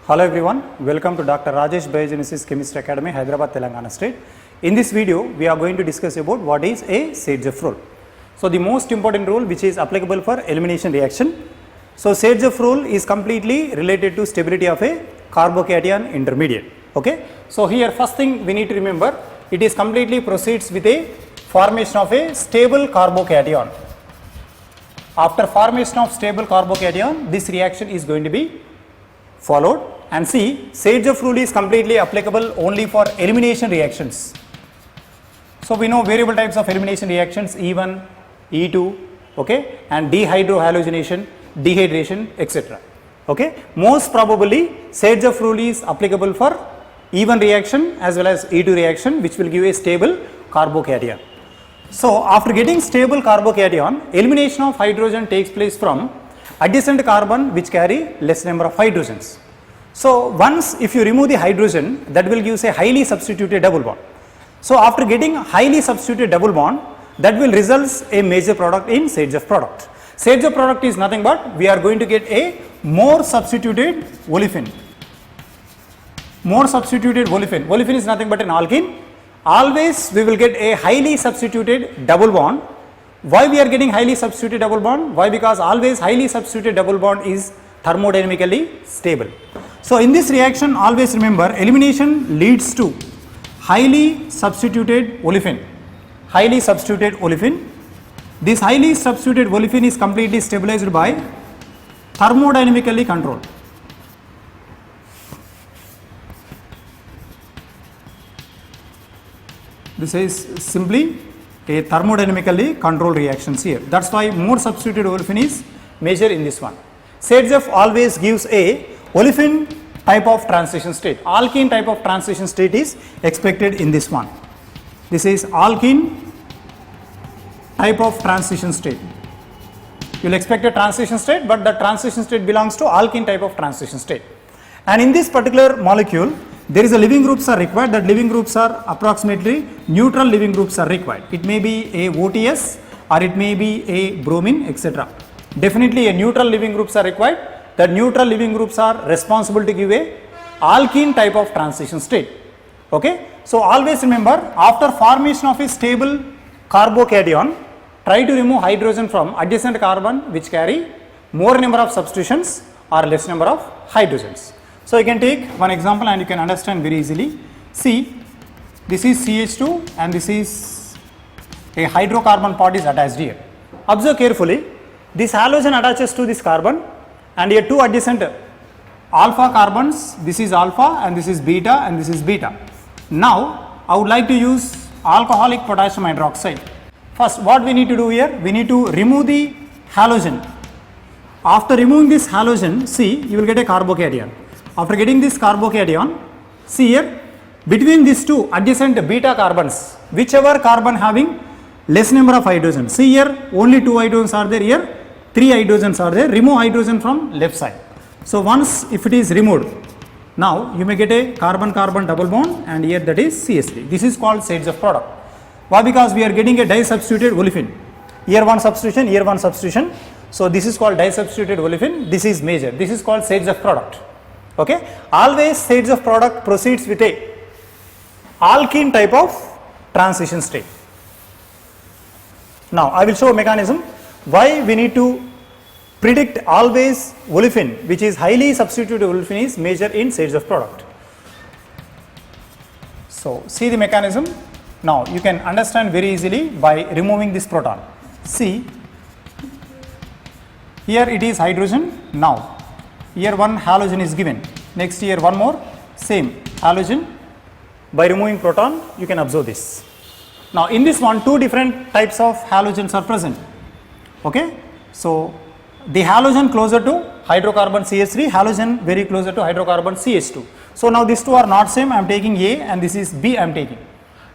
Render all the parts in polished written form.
Hello everyone, welcome to Dr. Rajesh Biogenesis Chemistry Academy, Hyderabad, Telangana State. In this video, we are going to discuss about what is a Sertjeff rule. So the most important rule which is applicable for elimination reaction. So Sertjeff rule is completely related to stability of a carbocation intermediate. Okay. So here first thing we need to remember, it is completely proceeds with a formation of a stable carbocation. After formation of stable carbocation, this reaction is going to be followed. And see, Sertjeff rule is completely applicable only for elimination reactions. So we know variable types of elimination reactions, E1, E2, okay, and dehydrohalogenation, dehydration, etc. Okay. Most probably Sertjeff rule is applicable for E1 reaction as well as E2 reaction, which will give a stable carbocation. So after getting stable carbocation, elimination of hydrogen takes place from adjacent carbon which carry less number of hydrogens. So once if you remove the hydrogen, that will give a highly substituted double bond. So after getting highly substituted double bond, that will result a major product in Sertjeff product. Sertjeff product is nothing but we are going to get a more substituted olefin. More substituted olefin. Olefin is nothing but an alkene. Always we will get a highly substituted double bond. Why we are getting highly substituted double bond? Why? Because always highly substituted double bond is thermodynamically stable. So in this reaction, always remember elimination leads to highly substituted olefin. Highly substituted olefin. This highly substituted olefin is completely stabilized by thermodynamically controlled. This is simply a thermodynamically controlled reactions here. That's why more substituted olefin is major in this one. Sertjeff always gives a olefin type of transition state. Alkene type of transition state is expected in this one. This is alkene type of transition state. You will expect a transition state, but the transition state belongs to alkene type of transition state. And in this particular molecule, there is a leaving groups are required. That leaving groups are approximately neutral leaving groups are required. It may be a OTS or it may be a bromine, etc. Definitely a neutral leaving groups are required. That neutral leaving groups are responsible to give a alkene type of transition state. Okay. So always remember, after formation of a stable carbocation, try to remove hydrogen from adjacent carbon which carry more number of substitutions or less number of hydrogens. So you can take one example and you can understand very easily. See, this is CH2 and this is a hydrocarbon part is attached here. Observe carefully, this halogen attaches to this carbon and here two adjacent alpha carbons, this is alpha and this is beta and this is beta. Now I would like to use alcoholic potassium hydroxide. First what we need to do here, we need to remove the halogen. After removing this halogen, see, you will get a carbocation. After getting this carbocation, see here, between these two adjacent beta carbons, whichever carbon having less number of hydrogens. See here, only 2 hydrogens are there, here 3 hydrogens are there. Remove hydrogen from left side. So once if it is removed, now you may get a carbon-carbon double bond and here that is CH3. This is called Sertjeff product. Why? Because we are getting a disubstituted olefin. Here one substitution, here one substitution. So this is called disubstituted olefin. This is major. This is called Sertjeff product. Okay. Always Sertjeff product proceeds with a alkene type of transition state. Now I will show a mechanism why we need to predict always olefin which is highly substituted olefin is major in Sertjeff product. So see the mechanism. Now you can understand very easily by removing this proton. See, here it is hydrogen. Now here one halogen is given. Next here one more same halogen. By removing proton you can observe this. Now in this one two different types of halogens are present. Okay. So the halogen closer to hydrocarbon CH3, halogen very closer to hydrocarbon CH2. So now these two are not same. I am taking A and this is B I am taking.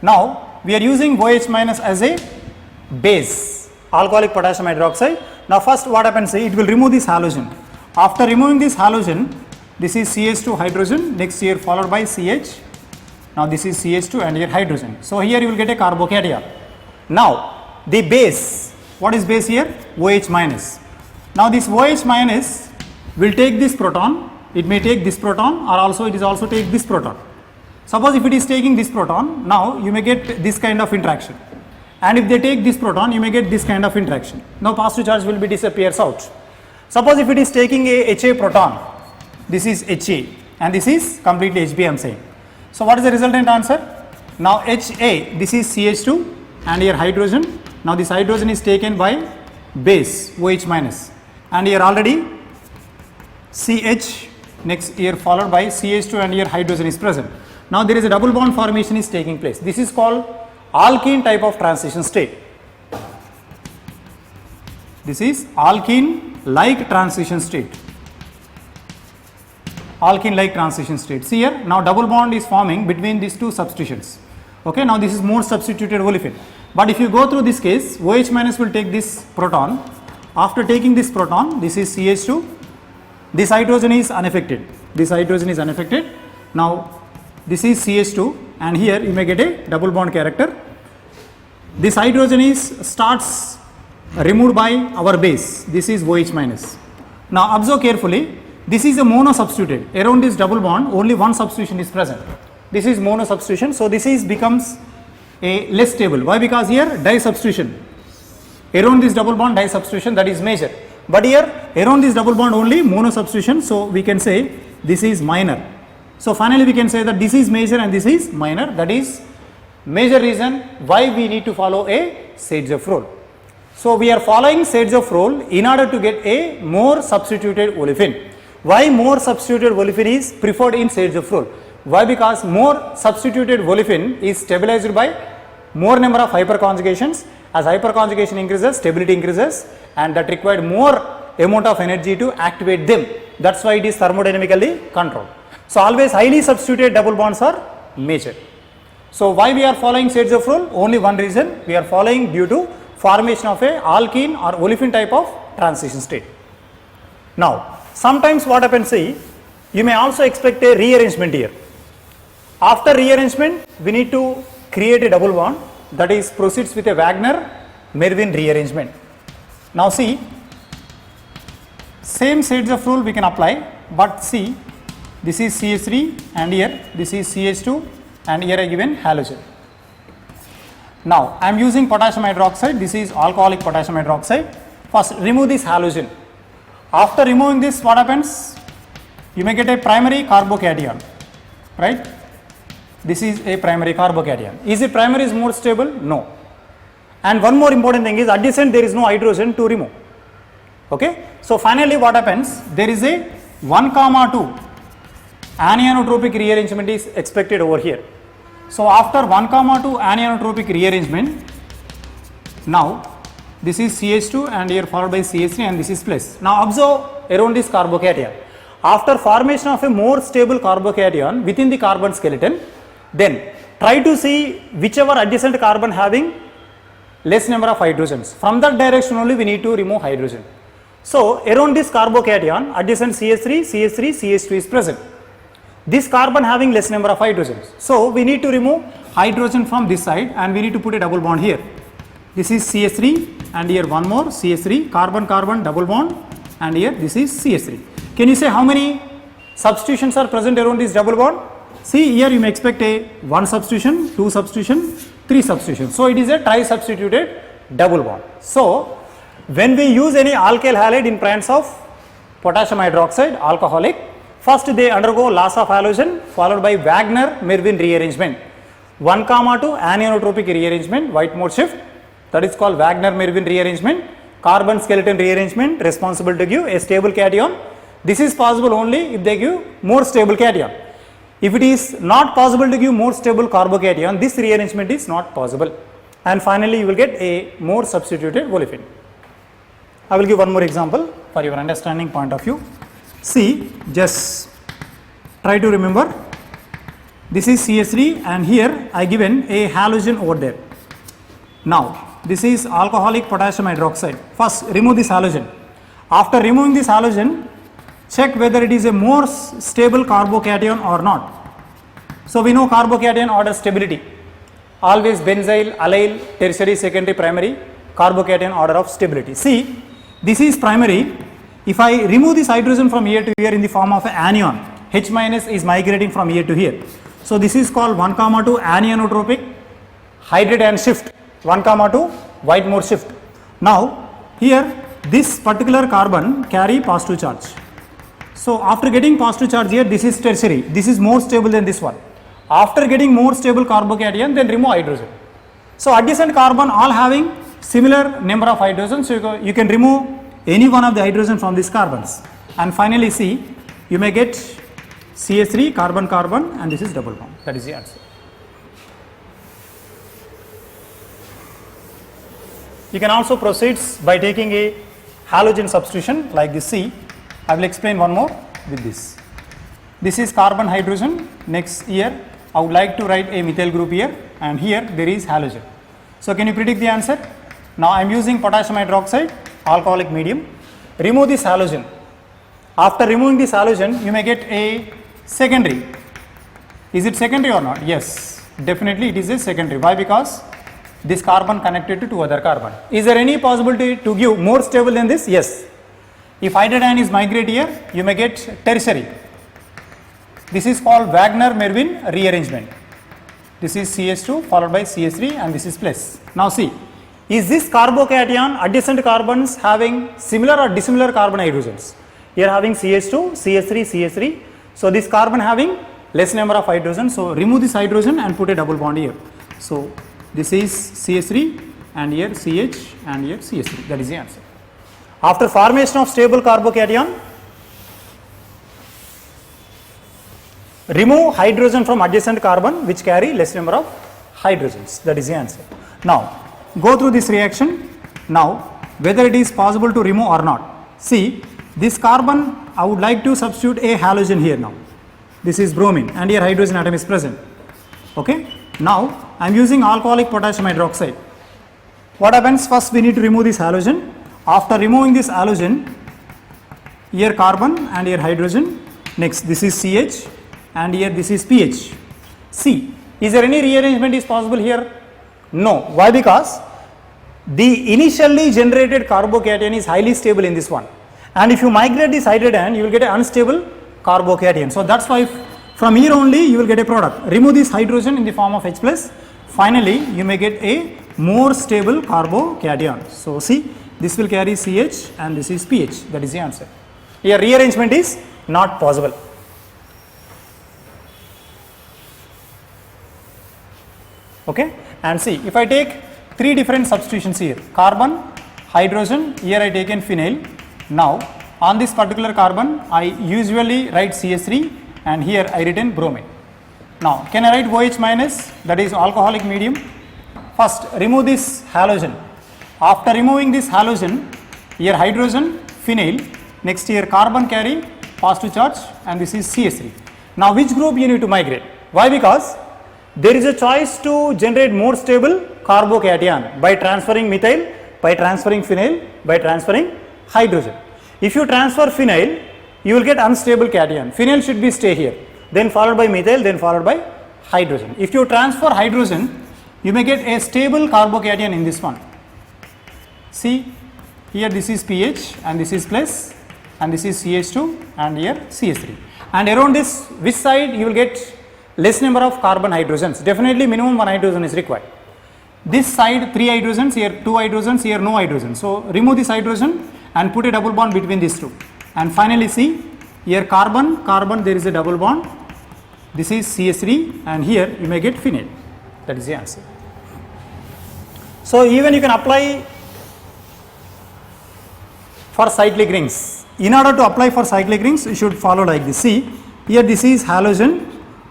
Now we are using OH minus as a base, alcoholic potassium hydroxide. Now first what happens, it will remove this halogen. After removing this halogen, this is CH2 hydrogen, next here followed by CH. Now this is CH2 and here hydrogen. So here you will get a carbocation. Now the base, what is base here? OH minus. Now this OH minus will take this proton it may take this proton, or also it is also take this proton. Suppose if it is taking this proton, now you may get this kind of interaction, and if they take this proton, you may get this kind of interaction. Now positive charge will be disappears out. Suppose if it is taking a HA proton, this is HA and this is completely HB I am saying. So what is the resultant answer? Now HA, this is CH2 and here hydrogen. Now this hydrogen is taken by base OH minus, and here already CH, next here followed by CH2 and here hydrogen is present. Now there is a double bond formation is taking place. This is called alkene type of transition state. This is alkene like transition state. Alkene like transition state. See here, now double bond is forming between these two substitutions. Okay, now this is more substituted olefin. But if you go through this case, OH minus will take this proton. After taking this proton, this is CH2. This hydrogen is unaffected. This hydrogen is unaffected. Now this is CH2, and here you may get a double bond character. This hydrogen is starts removed by our base. This is OH minus. Now observe carefully. This is a mono substituted. Around this double bond, only one substitution is present. This is mono substitution. So this is becomes a less stable. Why? Because here di substitution. Around this double bond di substitution, that is major. But here around this double bond only mono substitution. So we can say this is minor. So finally we can say that this is major and this is minor. That is major reason why we need to follow a Saitsev rule. So we are following Saitsev rule in order to get a more substituted olefin. Why more substituted olefin is preferred in Saitsev rule? Why? Because more substituted olefin is stabilized by more number of hyperconjugations. As hyperconjugation increases, stability increases, and that required more amount of energy to activate them. That's why it is thermodynamically controlled. So always highly substituted double bonds are major. So why we are following Saitsev rule? Only one reason, we are following due to formation of a alkene or olefin type of transition state. Now sometimes what happens, see, you may also expect a rearrangement here. After rearrangement, we need to create a double bond, that is proceeds with a Wagner-Mervin rearrangement. Now see, same Saitsev rule we can apply, but see, this is CH3 and here this is CH2 and here I given halogen. Now I am using potassium hydroxide, this is alcoholic potassium hydroxide. First remove this halogen. After removing this, what happens? You may get a primary carbocation, right? This is a primary carbocation. Is it primary is more stable? No. And one more important thing is adjacent there is no hydrogen to remove. Okay. So finally what happens? There is a 1,2 anisotropic rearrangement is expected over here. So after 1,2 anisotropic rearrangement, now this is CH2 and here followed by CH3 and this is plus. Now observe around this carbocation. After formation of a more stable carbocation within the carbon skeleton, then try to see whichever adjacent carbon having less number of hydrogens. From that direction only we need to remove hydrogen. So around this carbocation adjacent CH3, CH3, CH2 is present. This carbon having less number of hydrogens. So we need to remove hydrogen from this side and we need to put a double bond here. This is CH3 and here one more CH3, carbon-carbon double bond, and here this is CH3. Can you say how many substitutions are present around this double bond? See here you may expect a 1 substitution, 2 substitution, 3 substitution. So it is a tri-substituted double bond. So when we use any alkyl halide in presence of potassium hydroxide, alcoholic, first they undergo loss of halogen followed by Wagner-Mervin rearrangement. 1,2 anisotropic rearrangement, white mode shift, that is called Wagner-Mervin rearrangement. Carbon skeleton rearrangement responsible to give a stable cation. This is possible only if they give more stable cation. If it is not possible to give more stable carbocation, this rearrangement is not possible. And finally you will get a more substituted olefin. I will give one more example for your understanding point of view. See, just try to remember, this is CH3 and here I given a halogen over there. Now this is alcoholic potassium hydroxide. First remove this halogen. After removing this halogen, check whether it is a more stable carbocation or not. So we know carbocation order stability, always benzyl, allyl, tertiary, secondary, primary, carbocation order of stability. See, this is primary If I remove this hydrogen from here to here in the form of an anion, H minus is migrating from here to here. So this is called 1,2 anisotropic hydrate and shift, 1,2 Whitmore shift. Now here this particular carbon carry positive charge. So after getting positive charge here, this is tertiary, this is more stable than this one. After getting more stable carbocation, then remove hydrogen. So adjacent carbon all having similar number of hydrogens, so you can remove any one of the hydrogen from these carbons, and finally see, you may get CH3 carbon carbon, and this is double bond. That is the answer. You can also proceed by taking a halogen substitution like this. See, I will explain one more with this. This is carbon hydrogen. Next here I would like to write a methyl group here, and here there is halogen. So can you predict the answer? Now I am using potassium hydroxide, alcoholic medium. Remove this halogen. After removing this halogen, you may get a secondary. Is it secondary or not? Yes, definitely it is a secondary. Why? Because this carbon connected to two other carbon. Is there any possibility to give more stable than this? Yes. If hydrogen is migrate here, you may get tertiary. This is called Wagner-Merwin rearrangement. This is CH2 followed by CH3, and this is plus. Now see, is this carbocation adjacent carbons having similar or dissimilar carbon hydrogens? Here having CH2, CH3, CH3. So this carbon having less number of hydrogens. So remove this hydrogen and put a double bond here. So this is CH3, and here CH, and here CH3. That is the answer. After formation of stable carbocation, remove hydrogen from adjacent carbon which carry less number of hydrogens. That is the answer. Now go through this reaction. Now whether it is possible to remove or not. See, this carbon, I would like to substitute a halogen here now. This is bromine, and here hydrogen atom is present. Okay. Now I am using alcoholic potassium hydroxide. What happens? First we need to remove this halogen. After removing this halogen, here carbon and here hydrogen. Next this is CH, and here this is pH. See, is there any rearrangement is possible here? No. Why? Because the initially generated carbocation is highly stable in this one, and if you migrate this hydrogen, you will get an unstable carbocation. So that's why from here only you will get a product. Remove this hydrogen in the form of H plus. Finally, you may get a more stable carbocation. So see, this will carry CH, and this is pH. That is the answer. Here rearrangement is not possible. Okay, and see, if I take three different substitutions here, carbon, hydrogen, here I taken phenyl. Now on this particular carbon I usually write CH3, and here I written bromine. Now can I write OH minus, that is alcoholic medium? First remove this halogen. After removing this halogen, here hydrogen, phenyl, next here carbon carry positive charge, and this is CH3. Now which group you need to migrate? Why? Because there is a choice to generate more stable carbocation by transferring methyl, by transferring phenyl, by transferring hydrogen. If you transfer phenyl, you will get unstable cation. Phenyl should be stay here, then followed by methyl, then followed by hydrogen. If you transfer hydrogen, you may get a stable carbocation in this one. See, here this is pH, and this is plus, and this is CH2, and here CH3. And around this, which side you will get less number of carbon hydrogens? Definitely minimum one hydrogen is required. This side 3 hydrogens, here 2 hydrogens, here no hydrogen. So remove this hydrogen and put a double bond between these two. And finally see, here carbon, carbon, there is a double bond. This is CH3, and here you may get phenyl. That is the answer. So even you can apply for cyclic rings. In order to apply for cyclic rings, you should follow like this. See, here this is halogen.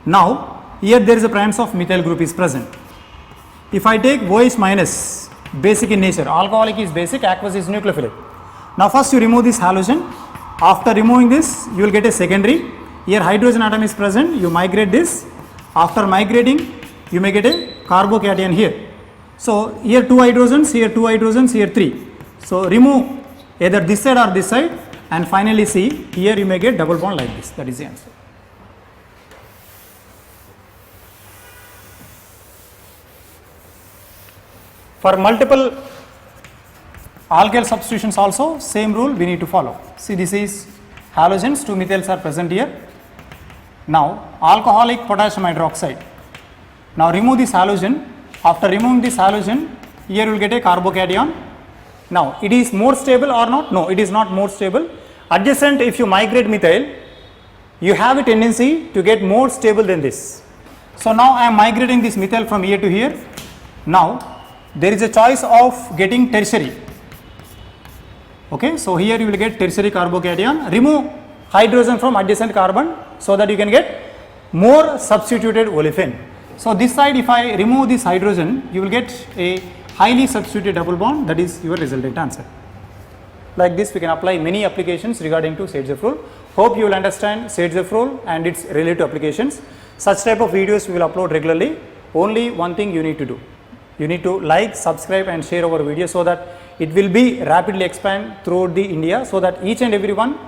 Now here there is a presence of methyl group is present. If I take OH minus, basic in nature, alcoholic is basic, aqueous is nucleophilic. Now first you remove this halogen. After removing this, you will get a secondary. Here hydrogen atom is present, you migrate this. After migrating, you may get a carbocation here. So here 2 hydrogens, here 2 hydrogens, here 3. So remove either this side or this side, and finally see, here you may get double bond like this. That is the answer. For multiple Alkyl substitutions also same rule we need to follow. See, this is halogens, 2 methyls are present here. Now alcoholic potassium hydroxide. Now remove this halogen. After removing this halogen, here you will get a carbocation. Now it is more stable or not? No, it is not more stable. Adjacent, if you migrate methyl, you have a tendency to get more stable than this. So now I am migrating this methyl from here to here. Now there is a choice of getting tertiary. Okay, so here you will get tertiary carbocation. Remove hydrogen from adjacent carbon so that you can get more substituted olefin. So this side, if I remove this hydrogen, you will get a highly substituted double bond, that is your resultant answer. Like this we can apply many applications regarding to Saitzev rule. Hope you will understand Saitzev rule and its related applications. Such type of videos we will upload regularly. Only one thing you need to do. You need to like, subscribe and share our video so that it will be rapidly expand throughout the India, so that each and everyone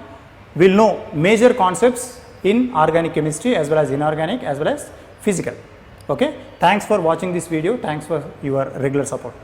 will know major concepts in organic chemistry as well as inorganic as well as physical. Okay, thanks for watching this video. Thanks for your regular support.